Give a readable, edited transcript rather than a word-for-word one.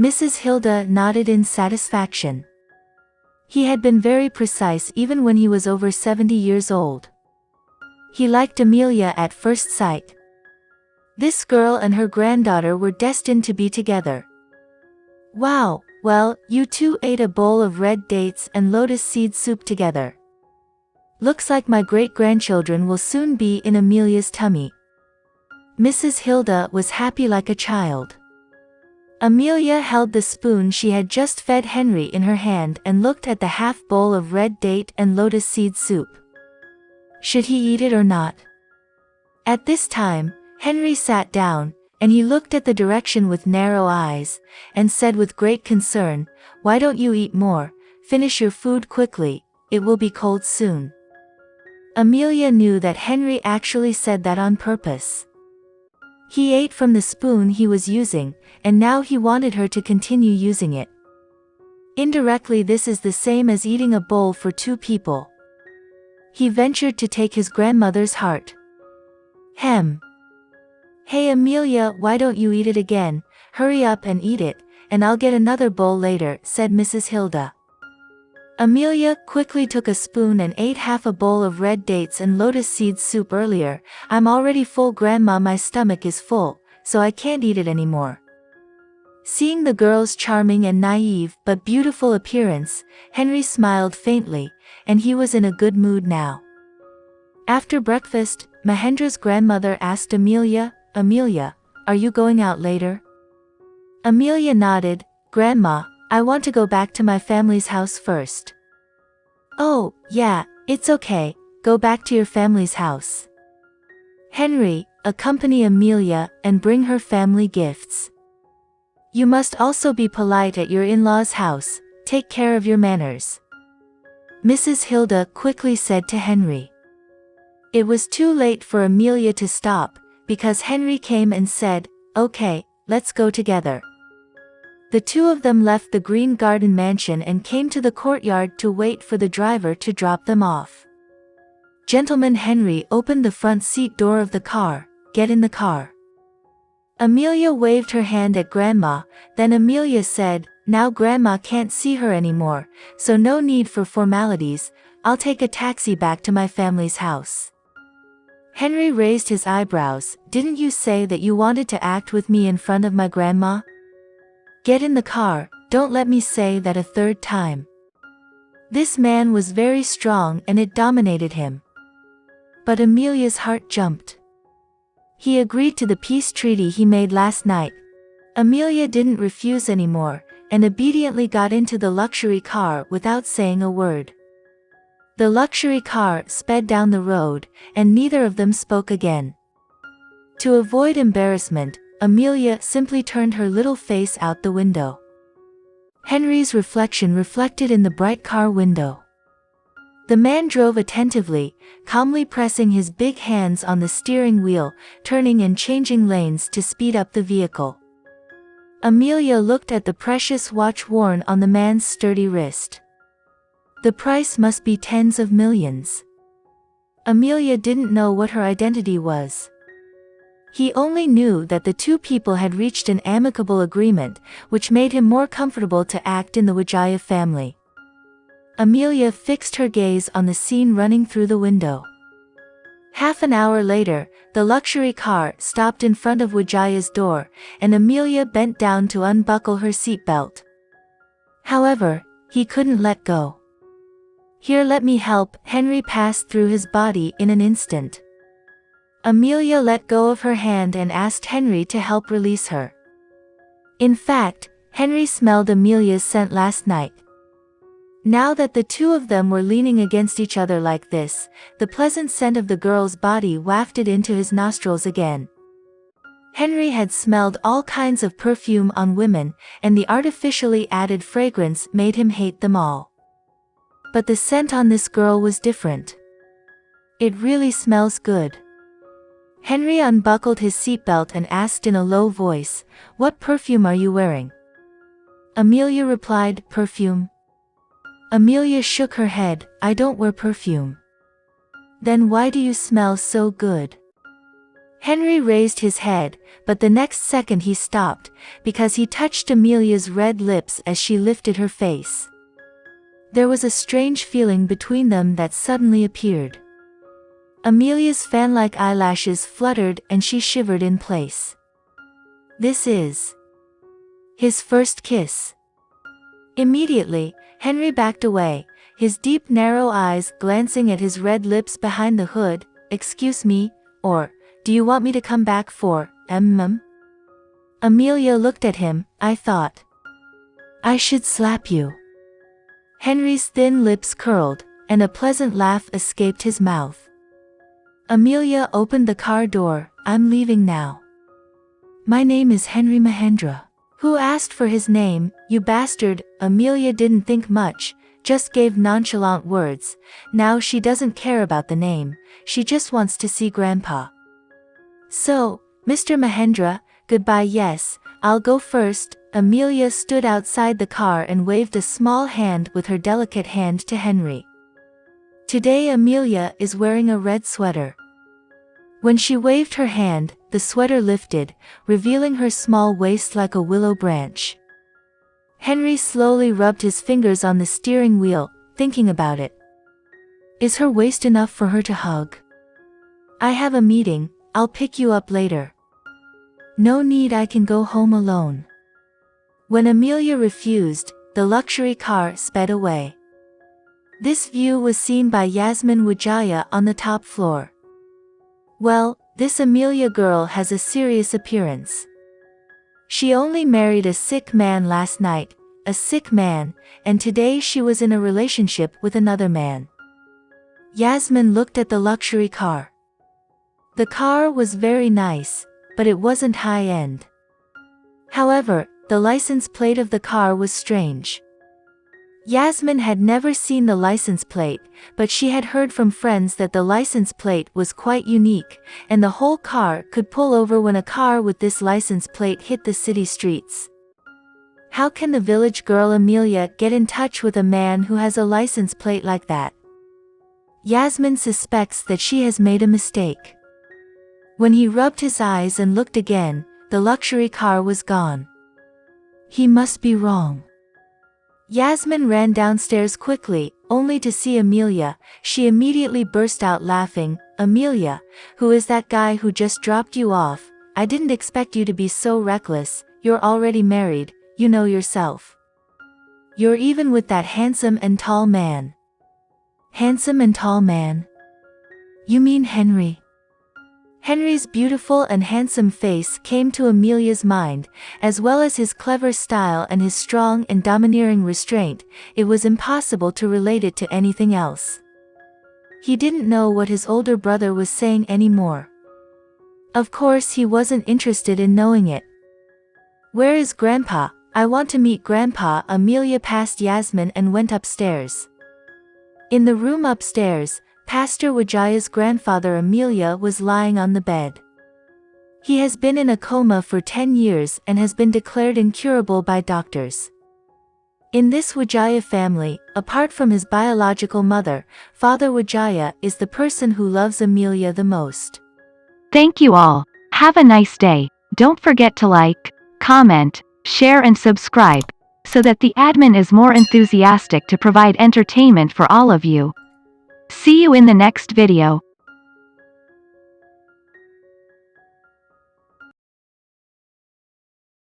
Mrs. Hilda nodded in satisfaction. He had been very precise even when he was over 70 years old. He liked Amelia at first sight. This girl and her granddaughter were destined to be together. Wow, well, you two ate a bowl of red dates and lotus seed soup together. Looks like my great-grandchildren will soon be in Amelia's tummy. Mrs. Hilda was happy like a child. Amelia held the spoon she had just fed Henry in her hand and looked at the half bowl of red date and lotus seed soup. Should he eat it or not? At this time, Henry sat down, and he looked at the direction with narrow eyes, and said with great concern, "Why don't you eat more? Finish your food quickly, it will be cold soon." Amelia knew that Henry actually said that on purpose. He ate from the spoon he was using, and now he wanted her to continue using it. Indirectly, this is the same as eating a bowl for two people. He ventured to take his grandmother's heart. Hem. Hey Amelia, why don't you eat it again? Hurry up and eat it, and I'll get another bowl later, said Mrs. Hilda. Amelia quickly took a spoon and ate half a bowl of red dates and lotus seed soup earlier. I'm already full, Grandma, my stomach is full, so I can't eat it anymore. Seeing the girl's charming and naive but beautiful appearance, Henry smiled faintly, and he was in a good mood now. After breakfast, Mahendra's grandmother asked Amelia, "Amelia, are you going out later?" Amelia nodded. "Grandma, I want to go back to my family's house first." "Oh, yeah, it's okay, go back to your family's house. Henry, accompany Amelia and bring her family gifts. You must also be polite at your in-laws' house, take care of your manners," Mrs. Hilda quickly said to Henry. It was too late for Amelia to stop, because Henry came and said, "Okay, let's go together." The two of them left the Green Garden Mansion and came to the courtyard to wait for the driver to drop them off. Gentleman Henry opened the front seat door of the car. "Get in the car." Amelia waved her hand at Grandma, then Amelia said, "Now Grandma can't see her anymore, so no need for formalities, I'll take a taxi back to my family's house." Henry raised his eyebrows. "Didn't you say that you wanted to act with me in front of my grandma? Get in the car, don't let me say that a third time." This man was very strong and it dominated him. But Amelia's heart jumped. He agreed to the peace treaty he made last night. Amelia didn't refuse anymore, and obediently got into the luxury car without saying a word. The luxury car sped down the road, and neither of them spoke again. To avoid embarrassment, Amelia simply turned her little face out the window. Henry's reflection reflected in the bright car window. The man drove attentively, calmly pressing his big hands on the steering wheel, turning and changing lanes to speed up the vehicle. Amelia looked at the precious watch worn on the man's sturdy wrist. The price must be tens of millions. Amelia didn't know what her identity was. He only knew that the two people had reached an amicable agreement, which made him more comfortable to act in the Wijaya family. Amelia fixed her gaze on the scene running through the window. Half an hour later, the luxury car stopped in front of Wijaya's door, and Amelia bent down to unbuckle her seatbelt. However, he couldn't let go. "Here, let me help." Henry passed through his body in an instant. Amelia let go of her hand and asked Henry to help release her. In fact, Henry smelled Amelia's scent last night. Now that the two of them were leaning against each other like this, the pleasant scent of the girl's body wafted into his nostrils again. Henry had smelled all kinds of perfume on women, and the artificially added fragrance made him hate them all. But the scent on this girl was different. "It really smells good." Henry unbuckled his seatbelt and asked in a low voice, "What perfume are you wearing?" Amelia replied, "Perfume." Amelia shook her head, "I don't wear perfume." "Then why do you smell so good?" Henry raised his head, but the next second he stopped, because he touched Amelia's red lips as she lifted her face. There was a strange feeling between them that suddenly appeared. Amelia's fan-like eyelashes fluttered and she shivered in place. This is his first kiss. Immediately, Henry backed away, his deep narrow eyes glancing at his red lips behind the hood. Excuse me, or, do you want me to come back for, Amelia looked at him. I thought I should slap you. Henry's thin lips curled, and a pleasant laugh escaped his mouth. Amelia opened the car door. I'm leaving now. My name is Henry Mahendra. Who asked for his name, you bastard? Amelia didn't think much, just gave nonchalant words. Now she doesn't care about the name, she just wants to see Grandpa. So, Mr. Mahendra, goodbye. Yes, I'll go first. Amelia stood outside the car and waved a small hand with her delicate hand to Henry. Today Amelia is wearing a red sweater. When she waved her hand, the sweater lifted, revealing her small waist like a willow branch. Henry slowly rubbed his fingers on the steering wheel, thinking about it. Is her waist enough for her to hug? I have a meeting, I'll pick you up later. No need, I can go home alone. When Amelia refused, the luxury car sped away. This view was seen by Yasmin Wijaya on the top floor. Well, this Amelia girl has a serious appearance. She only married a sick man last night, and today she was in a relationship with another man. Yasmin looked at the luxury car. The car was very nice, but it wasn't high-end. However, the license plate of the car was strange. Yasmin had never seen the license plate, but she had heard from friends that the license plate was quite unique, and the whole car could pull over when a car with this license plate hit the city streets. How can the village girl Amelia get in touch with a man who has a license plate like that? Yasmin suspects that she has made a mistake. When he rubbed his eyes and looked again, the luxury car was gone. He must be wrong. Yasmin ran downstairs quickly, only to see Amelia. She immediately burst out laughing. Amelia, who is that guy who just dropped you off? I didn't expect you to be so reckless. You're already married, you know yourself. You're even with that handsome and tall man. Handsome and tall man? You mean Henry? Henry's beautiful and handsome face came to Amelia's mind, as well as his clever style and his strong and domineering restraint. It was impossible to relate it to anything else. He didn't know what his older brother was saying anymore. Of course he wasn't interested in knowing it. Where is Grandpa? I want to meet Grandpa. Amelia passed Yasmin and went upstairs. In the room upstairs, Pastor Wijaya's grandfather Amelia was lying on the bed. He has been in a coma for 10 years and has been declared incurable by doctors. In this Wijaya family, apart from his biological mother, Father Wijaya is the person who loves Amelia the most. Thank you all. Have a nice day. Don't forget to like, comment, share and subscribe, so that the admin is more enthusiastic to provide entertainment for all of you. See you in the next video.